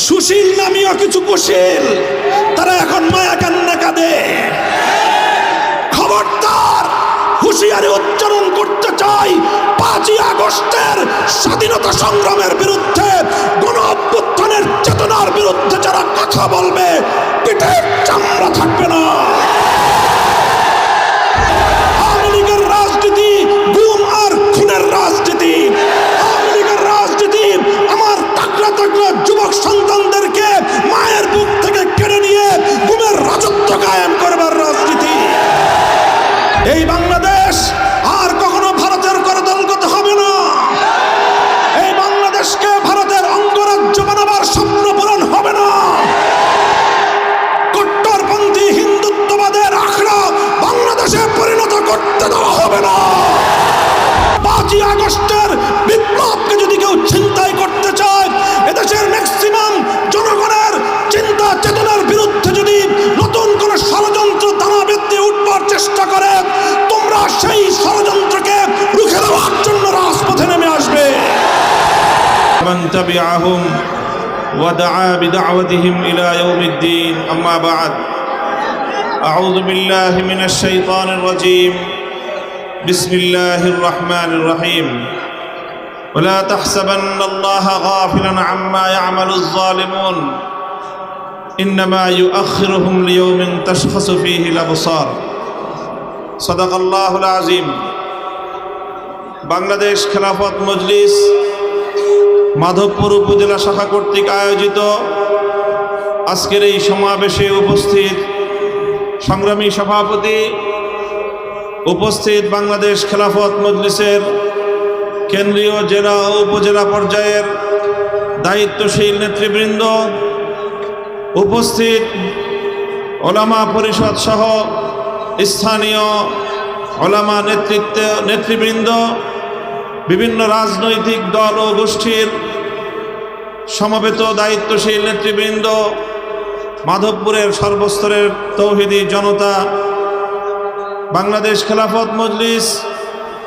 সুশীল নামীয় কিছু কুশীল তারা এখন মায়া কান্না কাঁদে। খবরদার, হুঁশিয়ারি উচ্চারণ করতে চাই, 5ই আগস্টের স্বাধীনতা সংগ্রামের বিরুদ্ধে, গণ অভ্যুত্থানের চেতনার বিরুদ্ধে যারা কথা বলবে পিঠের চামড়া থাকবে না। আওয়ামী লীগের রাজনীতি গুম আর খুনের রাজনীতি। আওয়ামী লীগের রাজনীতি আমার তাগড়া তাগড়া যুবক সন্তানদেরকে মায়ের বুক থেকে কেড়ে নিয়ে গুমের রাজত্ব কায়েম করবার রাজনীতি। এই বাংলাদেশ আর কখনো ভারতের করদলগত হবে না। এই বাংলাদেশকে ভারতের অঙ্গরাজ্য বানাবার স্বপ্ন পূরণ হবে না। কট্টরপন্থী হিন্দুত্ববাদের আখড়া বাংলাদেশে পরিণত করতে দেওয়া হবে না। 5ই আগস্টের বিপ্লবকে যদি কেউ ছিনতাই করতে চায়, এদেশের ম্যাক্সিমাম জনগণের চিন্তা চেতনার বিরুদ্ধে যদি নতুন কোন ষড়যন্ত্র দানা বেঁধে উঠবার চেষ্টা করে, তোমরা সেই ষড়যন্ত্রকে রুখে দেওয়ার জন্য রাজপথে নেমে আসবে। من تبعهم ودعا بدعوتهم إلى يوم الدين. أما بعد، أعوذ بالله من الشيطان الرجيم. بسم الله الرحمن الرحيم. ولا تحسبن الله غافلا عما يعمل الظالمون إنما يؤخرهم ليوم تشخص فيه الأبصار. صدق الله العظيم. বাংলাদেশ খেলাফত মজলিস মাধবপুর উপজেলা শাখা কর্তৃক আয়োজিত আজকের এই সমাবেশে উপস্থিত সংগ্রামী সভাপতি, উপস্থিত বাংলাদেশ খেলাফত মজলিসের কেন্দ্রীয় জেলা ও উপজেলা পর্যায়ের দায়িত্বশীল নেতৃবৃন্দ, উপস্থিত ওলামা পরিষদ সহ স্থানীয় ওলামা নেতৃবৃন্দ, বিভিন্ন রাজনৈতিক দল ও গোষ্ঠীর সমবেত দায়িত্বশীল নেতৃবৃন্দ, মাধবপুরের সর্বস্তরের তৌহিদি জনতা, বাংলাদেশ খেলাফত মজলিস,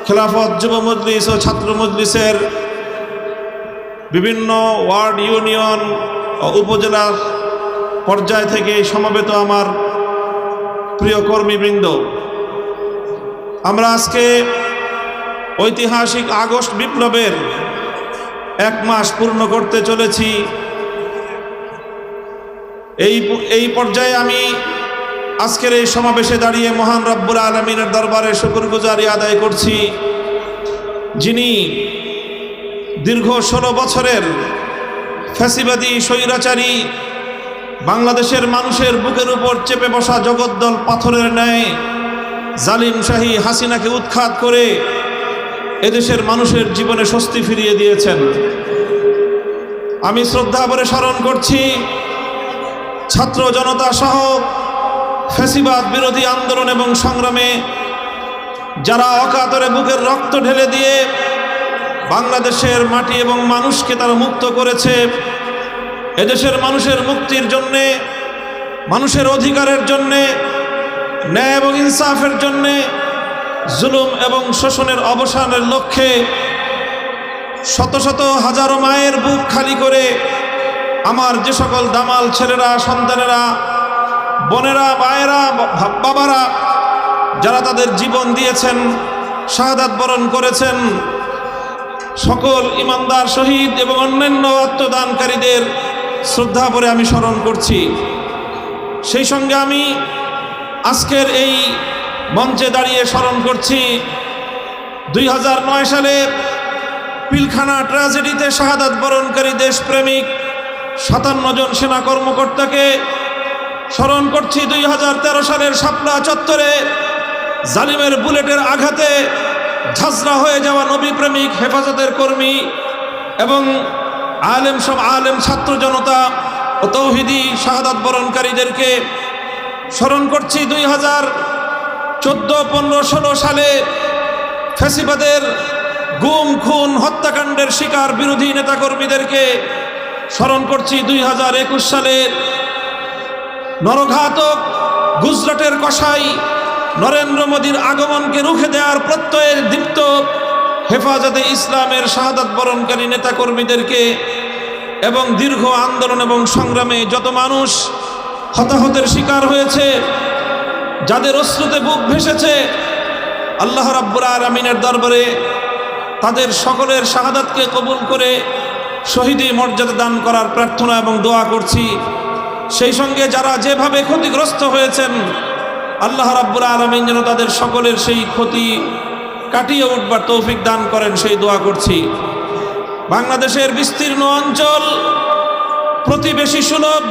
খেলাফত যুব মজলিস ও ছাত্র মজলিসের বিভিন্ন ওয়ার্ড, ইউনিয়ন ও উপজেলা পর্যায় থেকে সমবেত আমার প্রিয় কর্মীবৃন্দ, আমরা আজকে ঐতিহাসিক আগস্ট বিপ্লবের 1 মাস পূর্ণ করতে চলেছি। এই পর্যায়ে আমি আজকের এই সমাবেশে দাঁড়িয়ে মহান রব্বুল আলামিনের দরবারে শুকরগুজারি আদায় করছি, যিনি দীর্ঘ 16 বছরের ফ্যাসিবাদী স্বৈরাচারী বাংলাদেশের মানুষের বুকের উপর চেপে বসা জগদ্দল পাথরের ন্যায় জালিম শাহী হাসিনাকে উৎখাত করে এদেশের মানুষের জীবনে স্বস্তি ফিরিয়ে দিয়েছেন। আমি শ্রদ্ধা ভরে স্মরণ করছি ছাত্র জনতা সহ ফ্যাসিবাদ বিরোধী আন্দোলন এবং সংগ্রামে যারা অকাতরে বুকের রক্ত ঢেলে দিয়ে বাংলাদেশের মাটি এবং মানুষকে তারা মুক্ত করেছে। এদেশের মানুষের মুক্তির জন্যে, মানুষের অধিকারের জন্যে, ন্যায় এবং ইনসাফের জন্যে, জুলুম এবং শোষণের অবসানের লক্ষ্যে শত শত হাজারো মায়ের বুক খালি করে আমার যে সকল দামাল ছেলেরা, সন্তানেরা, বোনেরা, মায়েরা, বাবারা যারা তাদের জীবন দিয়েছেন, শাহাদাত বরণ করেছেন, সকল ইমানদার শহীদ এবং অন্যান্য আত্মদানকারীদের শ্রদ্ধা করে আমি স্মরণ করছি। সেই সঙ্গে আমি আজকের এই মঞ্চে দাঁড়িয়ে স্মরণ করছি 2009 সালে পিলখানা ট্র্যাজেডিতে শাহাদাত বরণকারী দেশপ্রেমিক 57 জন সেনা কর্মকর্তাকে। স্মরণ করছি 2013 সালের শাপলা চত্বরে জালিমের বুলেটের আঘাতে ঝাঁঝরা হয়ে যাওয়া নবীপ্রেমিক হেফাজতের কর্মী এবং আলেম ছাত্র জনতা ও তৌহিদি শাহাদাত বরণকারীদেরকে। স্মরণ করছি 2014, 15, 16 সালে ফ্যাসিবাদের গুম, খুন, হত্যাকাণ্ডের শিকার বিরোধী নেতাকর্মীদেরকে। স্মরণ করছি 2021 সালে নরঘাতক গুজরাটের কসাই নরেন্দ্র মোদীর আগমনকে রুখে দেওয়ার প্রত্যয়ে দীপ্ত হেফাজতে ইসলামের শাহাদাত বরণকারী নেতাকর্মীদেরকে। এবং দীর্ঘ আন্দোলন এবং সংগ্রামে যত মানুষ হতাহতের শিকার হয়েছে, যাদের অশ্রুতে বুক ভেসেছে, আল্লাহ রাব্বুল আলামিনের দরবারে তাদের সকলের শাহাদাতকে কবুল করে শহীদি মর্যাদা দান করার প্রার্থনা এবং দোয়া করছি। সেই সঙ্গে যারা যেভাবে ক্ষতিগ্রস্ত হয়েছেন, আল্লাহ রাব্বুল আলামিন যেন তাদের সকলের সেই ক্ষতি কাটিয়ে উঠবার তৌফিক দান করেন, সেই দোয়া করছি। বাংলাদেশের বিস্তীর্ণ অঞ্চল প্রতিবেশী সুলভ,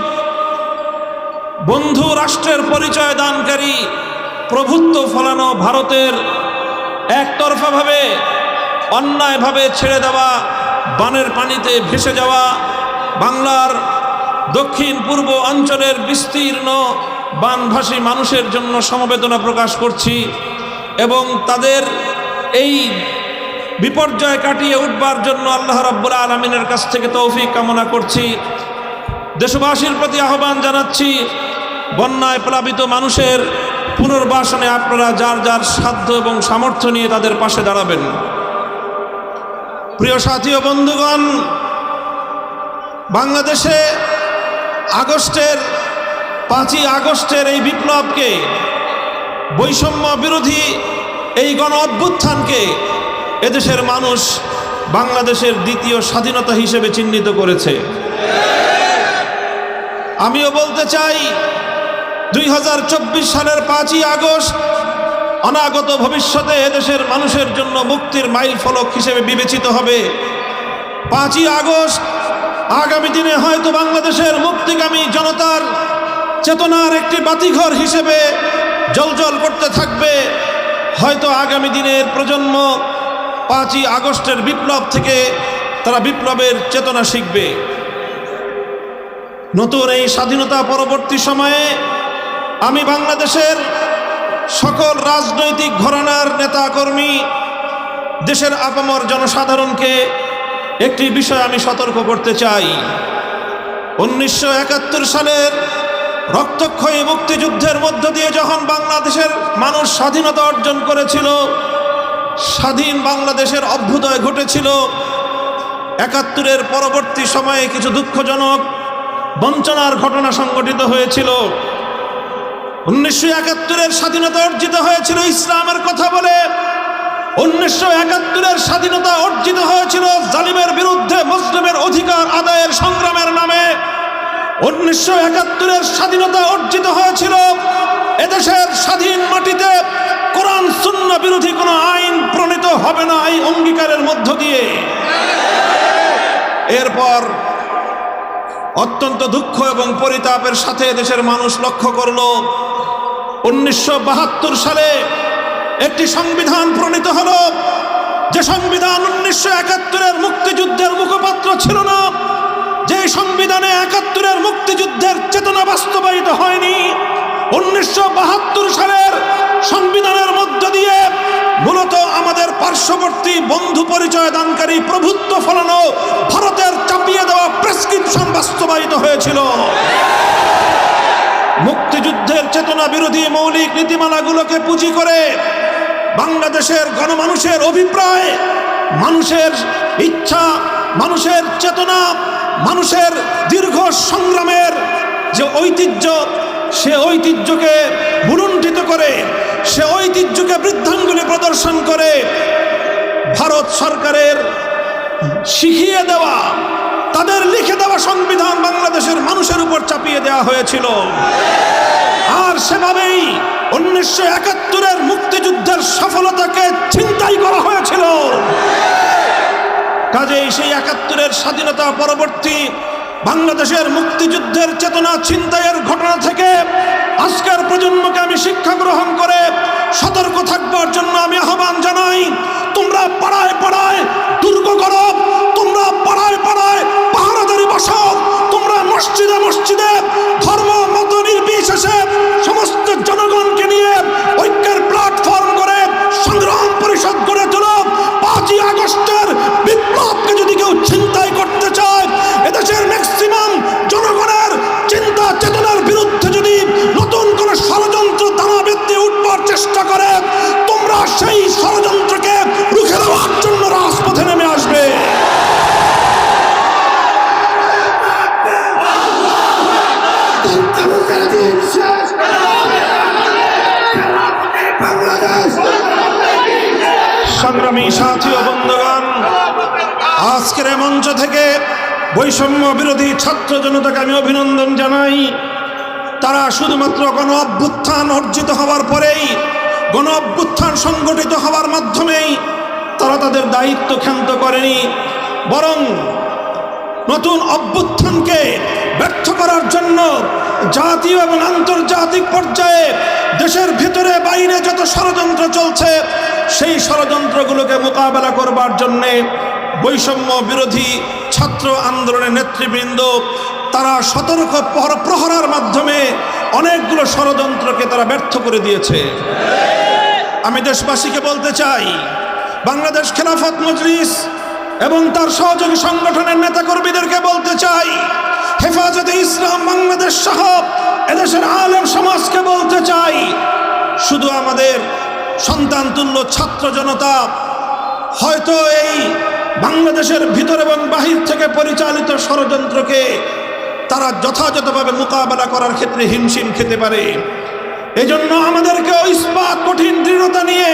বন্ধু রাষ্ট্রের পরিচয় দানকারী, প্রভুত্ব ফলানো ভারতের একতরফাভাবে অন্যায়ভাবে ছেড়ে দেওয়া বানের পানিতে ভেসে যাওয়া বাংলার দক্ষিণ পূর্ব অঞ্চলের বিস্তীর্ণ বানভাসী মানুষের জন্য সমবেদনা প্রকাশ করছি এবং তাদের এই বিপর্যয় কাটিয়ে উঠবার জন্য আল্লাহ রাব্বুল আলামিনের কাছ থেকে তৌফিক কামনা করছি। দেশবাসীর প্রতি আহ্বান জানাচ্ছি, বন্যায় প্লাবিত মানুষের পুনর্বাসনে আপনারা যার যার সাধ্য এবং সামর্থ্য নিয়ে তাদের পাশে দাঁড়াবেন। প্রিয় সাথী ও বন্ধুগণ, বাংলাদেশে 5ই আগস্টের এই বিপ্লবকে, বৈষম্য বিরোধী এই গণ অভ্যুত্থানকে এদেশের মানুষ বাংলাদেশের দ্বিতীয় স্বাধীনতা হিসেবে চিহ্নিত করেছে। আমিও বলতে চাই, 2024 সালের 5ই আগস্ট অনাগত ভবিষ্যতে এদেশের মানুষের জন্য মুক্তির মাইল ফলক হিসেবে বিবেচিত হবে। 5ই আগস্ট আগামী দিনে হয়তো বাংলাদেশের মুক্তিগামী জনতার চেতনার একটি বাতিঘর হিসেবে জ্বলজ্বল করতে থাকবে। হয়তো আগামী দিনের প্রজন্ম 5ই আগস্টের বিপ্লব থেকে তারা বিপ্লবের চেতনা শিখবে। নতুন এই স্বাধীনতা পরবর্তী সময়ে আমি বাংলাদেশের সকল রাজনৈতিক ঘরানার নেতাকর্মী, দেশের আপামর জনসাধারণকে একটি বিষয় আমি সতর্ক করতে চাই। 1971 সালের রক্তক্ষয়ী মুক্তিযুদ্ধের মধ্য দিয়ে যখন বাংলাদেশের মানুষ স্বাধীনতা অর্জন করেছিল, স্বাধীন বাংলাদেশের অভ্যুদয় ঘটেছিল, 71-এর পরবর্তী সময়ে কিছু দুঃখজনক বঞ্চনার ঘটনা সংঘটিত হয়েছিল। 1971-এর স্বাধীনতা অর্জিত হয়েছিল ইসলামের কথা বলে, 1971-এর স্বাধীনতা অর্জিত হয়েছিল জালিমের বিরুদ্ধে মুসলিমের অধিকার আদায়ের সংগ্রামের নামে। 1971-এর স্বাধীনতা অর্জিত হয়েছিল এদেশের স্বাধীন মাটিতে কোরআন সুন্নাহ বিরোধী কোনো আইন প্রণীত হবে না, এই অঙ্গীকারের মধ্য দিয়ে। এরপর অত্যন্ত দুঃখ এবং পরিতাপের সাথে দেশের মানুষ লক্ষ্য করল, 1972 সালে একটি সংবিধান প্রণীত হলো, যে সংবিধান 1971-এর মুক্তিযুদ্ধের মুখপাত্র ছিল না, যে সংবিধানে 71-এর মুক্তিযুদ্ধের চেতনা বাস্তবায়িত হয়নি। 1972 সালের সংবিধানের মধ্য দিয়ে মূলত আমাদের পার্শ্ববর্তী বন্ধু পরিচয় দানকারী প্রভুত্ব ফলানো ভারতের চাপিয়ে দেওয়া প্রেসক্রিপশন বাস্তবায়িত হয়েছিল। মুক্তিযুদ্ধের চেতনা বিরোধী মৌলিক নীতিমালাগুলোকে পুঁজি করে বাংলাদেশের গণমানুষের অভিপ্রায়, মানুষের ইচ্ছা, মানুষের চেতনা, মানুষের দীর্ঘ সংগ্রামের যে ঐতিহ্য, সে ঐতিহ্যকে ভুলুণ্ঠিত করে, সে ঐতিহ্যকে বৃদ্ধাঙ্গুলি প্রদর্শন করে ভারত সরকারের শিখিয়ে দেওয়া, তাদের লিখে দেওয়া সংবিধান বাংলাদেশের মানুষের উপর চাপিয়ে দেওয়া হয়েছিল। আর সেভাবেই 1971-এর মুক্তিযুদ্ধের সফলতাকে ছিনতাই করা হয়েছিল। কাজেই সেই 71-এর স্বাধীনতা পরবর্তী বাংলাদেশের মুক্তিযুদ্ধের চেতনা ছিনতাইয়ের ঘটনা থেকে আজকের প্রজন্মকে আমি শিক্ষা গ্রহণ করে সতর্ক থাকবার জন্য আমি আহ্বান জানাই। তোমরা পাড়ায় পাড়ায় দুর্গ করো, তোমরা পাড়ায় পাড়ায় পাহারাদারি বসাও, তোমরা মসজিদে মসজিদে ধর্ম মত নির্বিশেষে সমস্ত জনগণকে নিয়ে ঐক্যের প্ল্যাটফর্ম করে সংগ্রাম পরিষদ গড়ে তোলো। 5ই আগস্টের বিপ্লবকে যদি কেউ ছিনতাই করতে চায়, এদেশের ম্যাক্সিমাম জনগণের চিন্তা চেতনার বিরুদ্ধে যদি নতুন কোন ষড়যন্ত্র দানা বেঁধে উঠবার চেষ্টা করে, তোমরা সেই ষড়যন্ত্রকে রুখে দেওয়ার জন্য রাজপথে নেমে আসবে। সংগ্রামী সাথী ও বন্ধুগণ, আজকের এই মঞ্চ থেকে বৈষম্য বিরোধী ছাত্র জনতাকে আমি অভিনন্দন জানাই। তারা শুধুমাত্র গণ অভ্যুত্থান অর্জিত হওয়ার পরেই, গণ অভ্যুত্থান সংগঠিত হওয়ার মাধ্যমেই তারা তাদের দায়িত্ব ক্ষান্ত করেনি, বরং নতুন অভ্যুত্থানকে ব্যর্থ করার জন্য জাতীয় এবং আন্তর্জাতিক পর্যায়ে দেশের ভিতরে বাইরে যত ষড়যন্ত্র চলছে সেই ষড়যন্ত্রগুলোকে মোকাবেলা করবার জন্যে বৈষম্য বিরোধী ছাত্র আন্দোলনের নেতৃবৃন্দ তারা সতর্ক প্রহরার মাধ্যমে অনেকগুলো ষড়যন্ত্রকে তারা ব্যর্থ করে দিয়েছে। আমি দেশবাসীকে বলতে চাই, বাংলাদেশ খেলাফত মজলিস এবং তার সহযোগী সংগঠনের নেতাকর্মীদেরকে বলতে চাই, হেফাজতে ইসলাম বাংলাদেশ সহ এদেশের আলেম সমাজকে বলতে চাই, শুধু আমাদের সন্তান তুল্য ছাত্র জনতা হয়তো এই বাংলাদেশের ভিতর এবং বাহির থেকে পরিচালিত ষড়যন্ত্রকে তারা যথাযথভাবে মোকাবেলা করার ক্ষেত্রে হিমশিম খেতে পারে। এজন্য আমাদেরকে ইস্পাত কঠিন দৃঢ়তা নিয়ে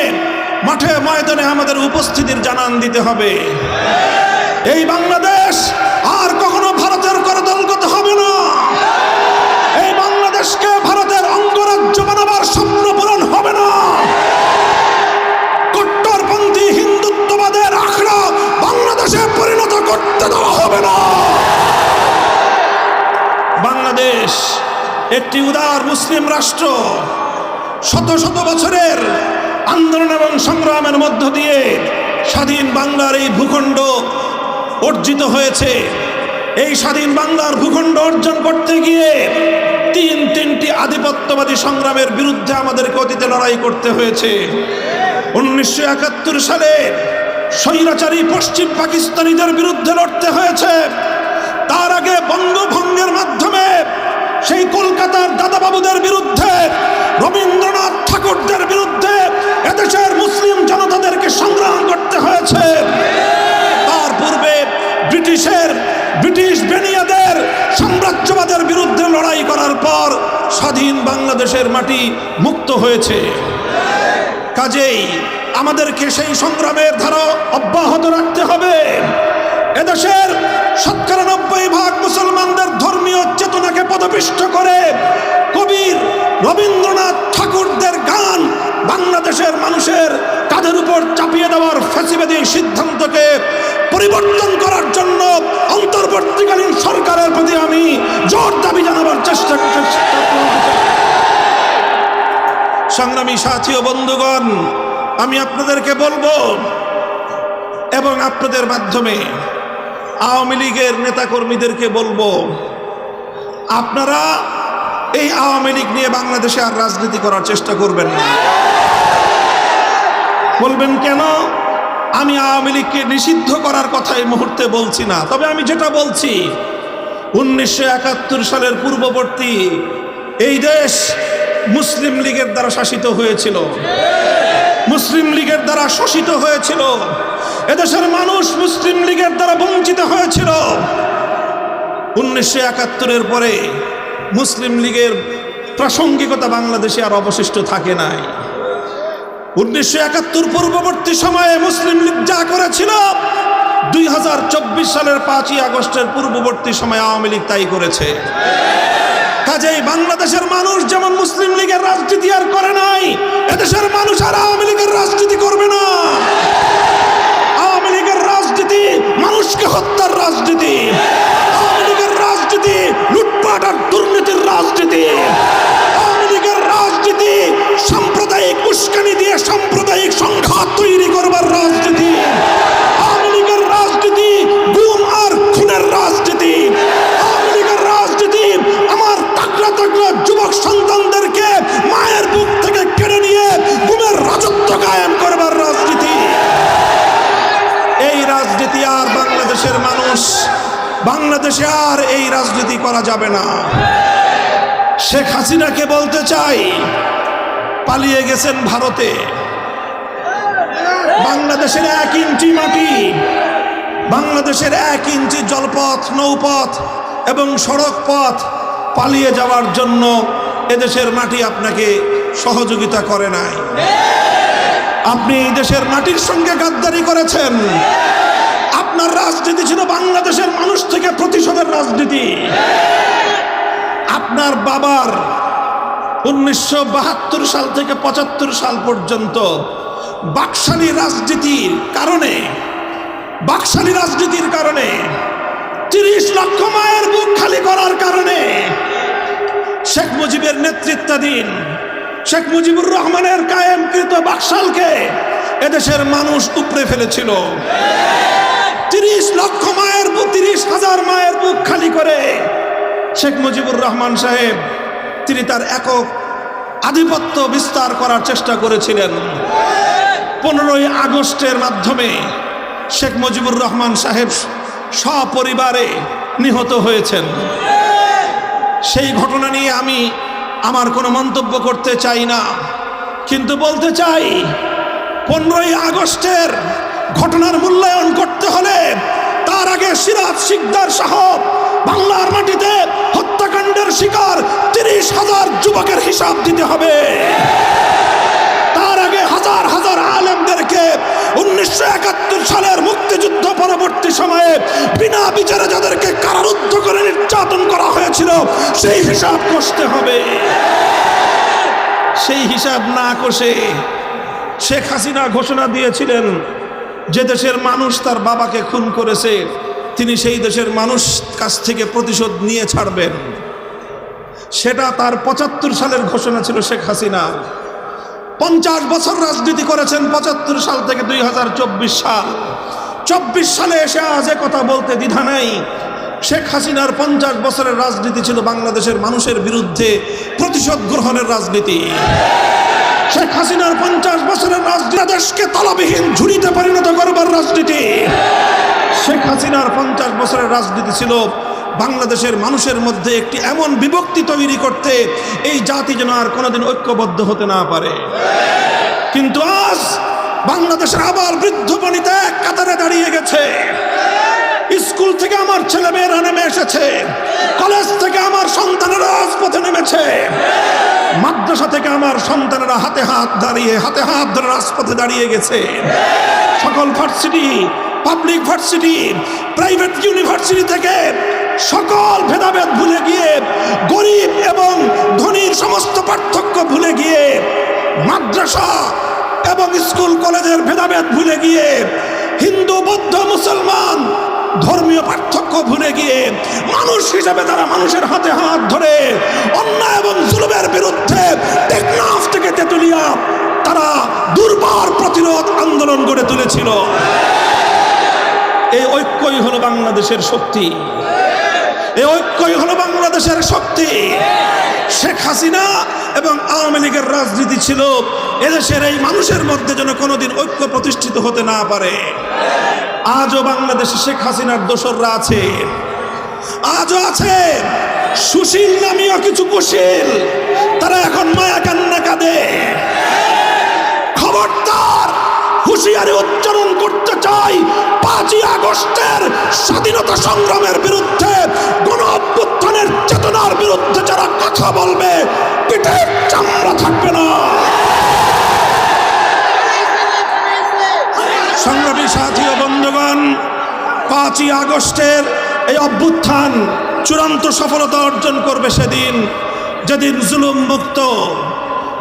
মাঠে ময়দানে আমাদের উপস্থিতির জানান দিতে হবে। এই বাংলাদেশ আর কখনো ভারতের করদলগত হবে না। এই বাংলাদেশকে ভারতের অঙ্গরাজ্য বানাবার স্বপ্ন পূরণ হবে না। কট্টরপন্থী হিন্দুত্ববাদের আখড়া বাংলাদেশে পরিণত করতে দেওয়া হবে না। বাংলাদেশ একটি উদার মুসলিম রাষ্ট্র। শত শত বছরের আন্দোলন এবং সংগ্রামের মধ্য দিয়ে স্বাধীন বাংলার এই ভূখণ্ড অর্জিত হয়েছে। এই স্বাধীন বাংলার ভূখণ্ড অর্জন করতে গিয়ে তিনটি আধিপত্যবাদী সংগ্রামের বিরুদ্ধে আমাদেরকে অতীতে লড়াই করতে হয়েছে। 1971 সালে স্বৈরাচারী পশ্চিম পাকিস্তানিদের বিরুদ্ধে লড়তে হয়েছে। তার আগে বঙ্গভঙ্গের মাধ্যমে সেই কলকাতার দাদাবাবুদের বিরুদ্ধে, রবীন্দ্রনাথ ঠাকুরদের বিরুদ্ধে এদেশের মুসলিম জনতাদেরকে সংগ্রাম করতে হয়েছে। তার পূর্বে ব্রিটিশ বেনিয়াদের সাম্রাজ্যবাদের বিরুদ্ধে লড়াই করার পর স্বাধীন বাংলাদেশের মাটি মুক্ত হয়েছে। কাজেই আমাদেরকে সেই সংগ্রামের ধারা অব্যাহত রাখতে হবে। এদেশের ৯৭% মুসলমানদের ধর্মীয় চেতনাকে পদপিষ্ট করে কবির রবীন্দ্রনাথ ঠাকুরদের গান বাংলাদেশের মানুষের কাঁধের উপর চাপিয়ে দেওয়ার ফ্যাসিবাদী সিদ্ধান্তকে পরিবর্তন করার জন্য অন্তর্বর্তীকালীন সরকারের প্রতি আমি জোর দাবি জানাবার চেষ্টা করছি। সংগ্রামী সাথী ও বন্ধুগণ, আমি আপনাদেরকে বলবো এবং আপনাদের মাধ্যমে আওয়ামী লীগের নেতাকর্মীদেরকে বলবো, আপনারা এই আওয়ামী লীগ নিয়ে বাংলাদেশে আর রাজনীতি করার চেষ্টা করবেন না। বলবেন কেন? আমি আওয়ামী লীগকে নিষিদ্ধ করার কথা এই মুহূর্তে বলছি না। তবে আমি যেটা বলছি, 1971 সালের পূর্ববর্তী এই দেশ মুসলিম লীগের দ্বারা শাসিত হয়েছিল, মুসলিম লীগের দ্বারা শোষিত হয়েছিল। এদেশের মানুষ মুসলিম লীগের দ্বারা বঞ্চিত হয়েছিল। 1971-এর পরে মুসলিম লীগের প্রাসঙ্গিকতা বাংলাদেশে আর অবশিষ্ট থাকে নাই। 1971 পূর্ববর্তী সময়ে মুসলিম লীগ যা করেছিল, 2024 সালের 5ই আগস্টের পূর্ববর্তী সময়ে আওয়ামী লীগ তাই করেছে। কাজেই বাংলাদেশের মানুষ যেমন মুসলিম লীগের রাজনীতি আর করে নাই, এদেশের মানুষ আর আওয়ামী লীগের রাজনীতি করবে না। আওয়ামী লীগের রাজনীতি মানুষকে হত্যার রাজনীতি, আওয়ামী লীগের রাজনীতি লুটপাট আর দুর্নীতির রাজনীতি, আওয়ামী লীগের রাজনীতি সাম্প্রদায়িক উস্কানি দিয়ে সাম্প্রদায়িক সংঘাত তৈরি করবার রাজনীতি, আওয়ামী লীগের রাজনীতি গুম আর খুনের রাজনীতি, আওয়ামী লীগের রাজনীতি আমার তাকড়া তাকড়া যুবক সন্তানদেরকে মায়ের বুক থেকে কেড়ে নিয়ে গুমের রাজত্ব কায়েম করবার রাজনীতি। এই রাজনীতি আর বাংলাদেশের মানুষ, বাংলাদেশে আর এই রাজনীতি করা যাবে না। শেখ হাসিনাকে বলতে চাই, পালিয়ে গেছেন ভারতে। বাংলাদেশের 1 ইঞ্চি মাটি, বাংলাদেশের 1 ইঞ্চি জলপথ, নৌপথ এবং সড়ক পথ পালিয়ে যাওয়ার জন্য এদেশের মাটি আপনাকে সহযোগিতা করে নাই। আপনি এই দেশের মাটির সঙ্গে গাদ্দারি করেছেন। আপনার রাজনীতি ছিল বাংলাদেশের মানুষ থেকে প্রতিশোধের রাজনীতি। আপনার বাবার 1972 সাল থেকে 75 সাল পর্যন্ত বাকশালী রাজনীতির কারণে 30 লক্ষ মায়ের বুক খালি করার কারণে শেখ মুজিবের নেতৃত্বাধীন শেখ মুজিবুর রহমানের কায়েমকৃত বাকশালকে এদেশের মানুষ উপড়ে ফেলেছিল। 30,000 মায়ের বুক খালি করে শেখ মুজিবুর রহমান সাহেব তিনি তার একক আধিপত্য বিস্তার করার চেষ্টা করেছিলেন। 15ই আগস্টের মাধ্যমে শেখ মুজিবুর রহমান সাহেব সপরিবারে নিহত হয়েছেন। সেই ঘটনা নিয়ে আমি আমার কোনো মন্তব্য করতে চাই না, কিন্তু বলতে চাই 15ই আগস্টের ঘটনার মূল্যায়ন করতে হলে তার আগে সিরাজ শিকদার সহ বাংলার মাটিতে হত্যাকাণ্ডের শিকার 30,000 যুবকের হিসাব দিতে হবে। তার আগে হাজার হাজার আলেমদেরকে 1971 সালের মুক্তিযুদ্ধ পরবর্তী সময়ে বিনা বিচারে যাদেরকে কারারুদ্ধ করে নির্যাতন করা হয়েছিল সেই হিসাব কষতে হবে। সেই হিসাব না কষে শেখ হাসিনা ঘোষণা দিয়েছিলেন যে দেশের মানুষ তার বাবাকে খুন করেছে তিনি সেই দেশের মানুষ কাছ থেকে প্রতিশোধ নিয়ে ছাড়বেন। সেটা তার 75 সালের ঘোষণা ছিল শেখ হাসিনা। 50 বছর রাজনীতি করেছেন 75 সাল থেকে 2024 সাল। 24 সালে এসে আজ কথা বলতে দ্বিধা নাই। শেখ হাসিনার 50 বছরের রাজনীতি ছিল বাংলাদেশের মানুষের বিরুদ্ধে প্রতিশোধ গ্রহণের রাজনীতি। শেখ হাসিনার 50 বছরের রাজনীতি দেশকে তলাবিহীন ঝুড়িতে পরিণত করবার রাজনীতি। শেখ হাসিনার 50 বছরের রাজনীতি ছিল বাংলাদেশের মানুষের মধ্যে একটি এমন বিভক্তি তৈরি করতে এই জাতি যেন আর কোনোদিন ঐক্যবদ্ধ হতে না পারে। কিন্তু আজ বাংলাদেশের আবার বৃদ্ধ বনিতা এক কাতারে দাঁড়িয়ে গেছে। স্কুল থেকে আমার ছেলে মেয়েরা নেমে এসেছে, কলেজ থেকে আমার সন্তানেরা রাজপথে নেমেছে, মাদ্রাসা থেকে আমার সন্তানেরা হাতে হাত ধরে রাজপথে দাঁড়িয়ে গেছে। সকল varsity, public varsity, private university থেকে সকল ভেদাভেদ ভুলে গিয়ে, গরিব এবং ধনীর সমস্ত পার্থক্য ভুলে গিয়ে, মাদ্রাসা এবং স্কুল কলেজের ভেদাভেদ ভুলে গিয়ে, হিন্দু বৌদ্ধ মুসলমান ধর্মীয় পার্থক্য ভুলে গিয়ে মানুষ হিসেবে তারা মানুষের হাতে হাত ধরে অন্যায় এবং জুলুমের বিরুদ্ধে টেকনাফ থেকে তেতুলিয়া তারা দুর্বার প্রতিরোধ আন্দোলন গড়ে তুলেছিল। এই ঐক্যই হলো বাংলাদেশের শক্তি। এই ঐক্যই হলো বাংলাদেশের শক্তি। শেখ হাসিনা এবং আওয়ামী লীগের রাজনীতি ছিল এদেশের এই মানুষের মধ্যে যেন কোনোদিন ঐক্য প্রতিষ্ঠিত হতে না পারে। আজও বাংলাদেশে শেখ হাসিনার দোসররা আছে, আজও আছে সুশীল নামীয় কিছু কুশীল, তারা এখন মায়া কান্না কাঁদে। খবরদার, হুঁশিয়ারি উচ্চারণ করতে চাই, 5ই আগস্টের স্বাধীনতা সংগ্রামের বিরুদ্ধে, গণ অভ্যুত্থানের চেতনার বিরুদ্ধে যারা কথা বলবে পিঠের চামড়া থাকবে না। সংগ্রামী সাথী ও বন্ধুগণ, 5ই আগস্টের এই অভ্যুত্থান চূড়ান্ত সফলতা অর্জন করবে সেদিন, যেদিন জুলুম মুক্ত,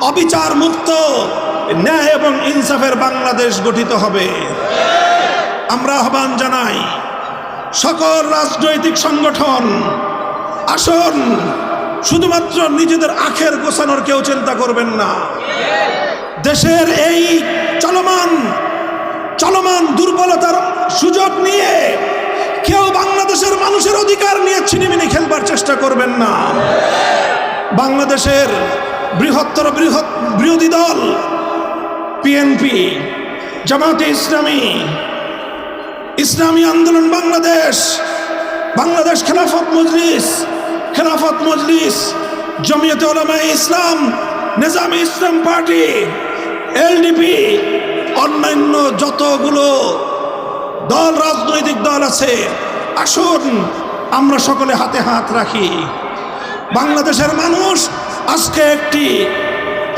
অবিচার মুক্ত, ন্যায় এবং ইনসাফের বাংলাদেশ গঠিত হবে। আমরা আহ্বান জানাই সকল রাজনৈতিক সংগঠন, আসুন, শুধুমাত্র নিজেদের আখের গোছানোর কেউ চিন্তা করবেন না। দেশের এই চলমান দুর্বলতার সুযোগ নিয়ে কেউ বাংলাদেশের মানুষের অধিকার নিয়ে ছিনিমিনি খেলবার চেষ্টা করবেন না। বাংলাদেশের বৃহৎ বিরোধী দল বিএনপি, জামাতে ইসলামী, ইসলামী আন্দোলন বাংলাদেশ খেলাফত মজলিস, জমিয়তে উলামায়ে ইসলাম, নিজামী ইসলাম পার্টি, এলডিপি, অন্যান্য যতগুলো দল, রাজনৈতিক দল আছে, আসুন আমরা সকলে হাতে হাত রাখি বাংলাদেশের মানুষ আজকে একটি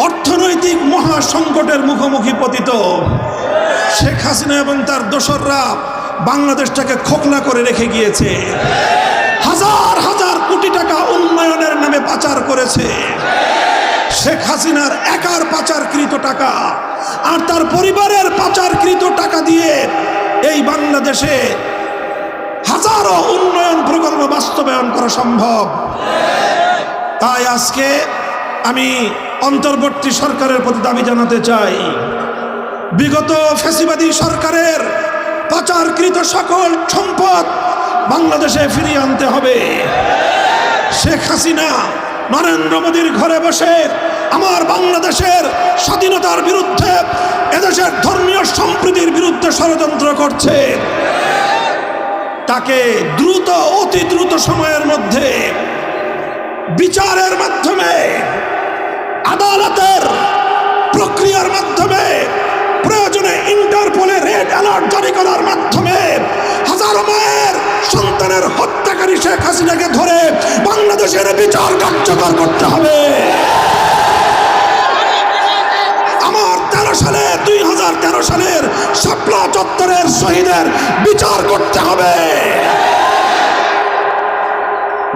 অর্থনৈতিক মহা সংকটের মুখোমুখি পতিত। শেখ হাসিনা এবং তার দোসররা বাংলাদেশটাকে খোকলা করে রেখে গিয়েছে। হাজার হাজার কোটি টাকা উন্নয়নের নামে পাচার করেছে। শেখ হাসিনার একার পাচারকৃত টাকা আর তার পরিবারের পাচারকৃত টাকা দিয়ে এই বাংলাদেশে হাজারো উন্নয়ন প্রকল্প বাস্তবায়ন করা সম্ভব। তাই আজকে আমি অন্তর্বর্তী সরকারের প্রতি দাবি জানাতে চাই, বিগত ফ্যাসিবাদী সরকারের পাচারকৃত সকল সম্পদ বাংলাদেশে ফিরিয়ে আনতে হবে। শেখ হাসিনা নরেন্দ্র মোদীর ঘরে বসে আমার বাংলাদেশের স্বাধীনতার বিরুদ্ধে, এদেশের ধর্মীয় সম্প্রীতির বিরুদ্ধে ষড়যন্ত্র করছে। তাকে দ্রুত, অতি দ্রুত সময়ের মধ্যে বিচারের মাধ্যমে, আদালতের প্রক্রিয়ার মাধ্যমে, প্রয়োজনে ইন্টারপোলে রেড অ্যালার্ট জারি করার মাধ্যমে হাজারো মায়ের সন্তানের হত্যাকারী শেখ হাসিনাকে ধরে বাংলাদেশের বিচার কার্যকর করতে হবে। আমার 2013 সালের শাপলা চত্বরের শহীদের বিচার করতে হবে।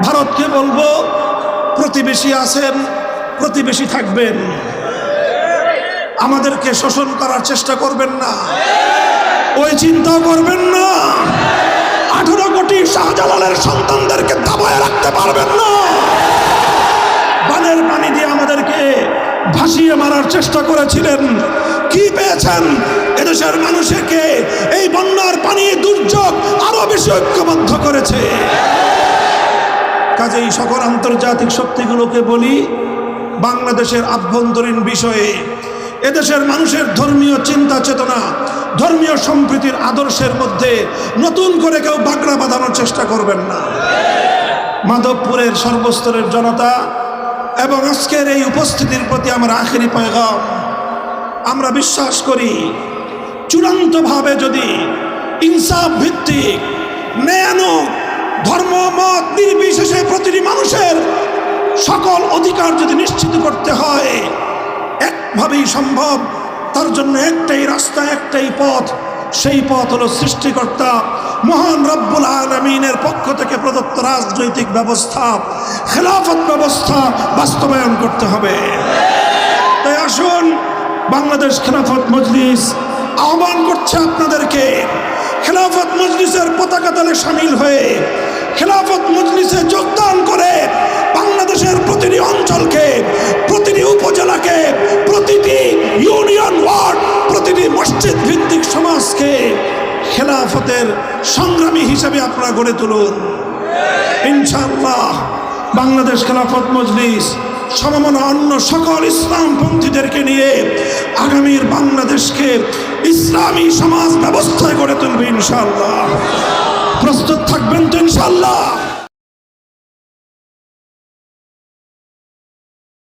ভারতকে বলবো, প্রতিবেশী আছেন, প্রতিবেশী থাকবেন, আমাদেরকে শোষণ করার চেষ্টা করবেন না, ওই চিন্তা করবেন না। 18 কোটি শাহজালালের সন্তানদেরকে দাবায় রাখতে পারবেন না। বানের পানি দিয়ে আমাদেরকে ভাসিয়ে মারার চেষ্টা করেছিলেন, কি পেয়েছেন? এদেশের মানুষকে এই বন্যার পানি দুর্যোগ আরো বেশি ঐক্যবদ্ধ করেছে। কাজেই সকল আন্তর্জাতিক শক্তিগুলোকে বলি, বাংলাদেশের আভ্যন্তরীণ বিষয়ে এদেশের মানুষের ধর্মীয় চিন্তা চেতনা, ধর্মীয় সম্প্রীতির আদর্শের মধ্যে নতুন করে কেউ বাগড়া বাঁধানোর চেষ্টা করবেন না। মাধবপুরের সর্বস্তরের জনতা এবং আজকের এই উপস্থিতির প্রতি আমার আখেরি পয়গাম, আমরা বিশ্বাস করি চূড়ান্তভাবে যদি ইনসাফ ভিত্তিক ন্যায়ানুগ ধর্ম মত নির্বিশেষে প্রতিটি মানুষের সকল অধিকার যদি নিশ্চিত করতে হয়, একভাবেই সম্ভব। তার জন্য একটাই রাস্তা, একটাই পথ, সেই পথ হলো সৃষ্টিকর্তা মহান রব্বুল আলামিনের পক্ষ থেকে প্রদত্ত রাজনৈতিক ব্যবস্থা, খেলাফত ব্যবস্থা বাস্তবায়ন করতে হবে। তাই আসুন, বাংলাদেশ খেলাফত মজলিস আহ্বান করছে আপনাদেরকে, খেলাফত মজলিসের পতাকা তলে সামিল হয়ে, খেলাফত মজলিসে যোগদান করে বাংলাদেশের প্রতিটি অঞ্চলকে, প্রতিটি উপজেলাকে, প্রতিটি ইউনিয়ন ওয়ার্ড, প্রতিটি মসজিদ ভিত্তিক সমাজকে খেলাফতের সংগ্রামী হিসেবে আপনারা গড়ে তুলুন। ইনশাআল্লাহ বাংলাদেশ খেলাফত মজলিস সমমনা অন্য সকল ইসলামপন্থীদেরকে নিয়ে আগামীর বাংলাদেশকে ইসলামী সমাজ ব্যবস্থায় গড়ে তুলবে ইনশাআল্লাহ। প্রস্তুত থাকবেন তো ইনশাআল্লাহ?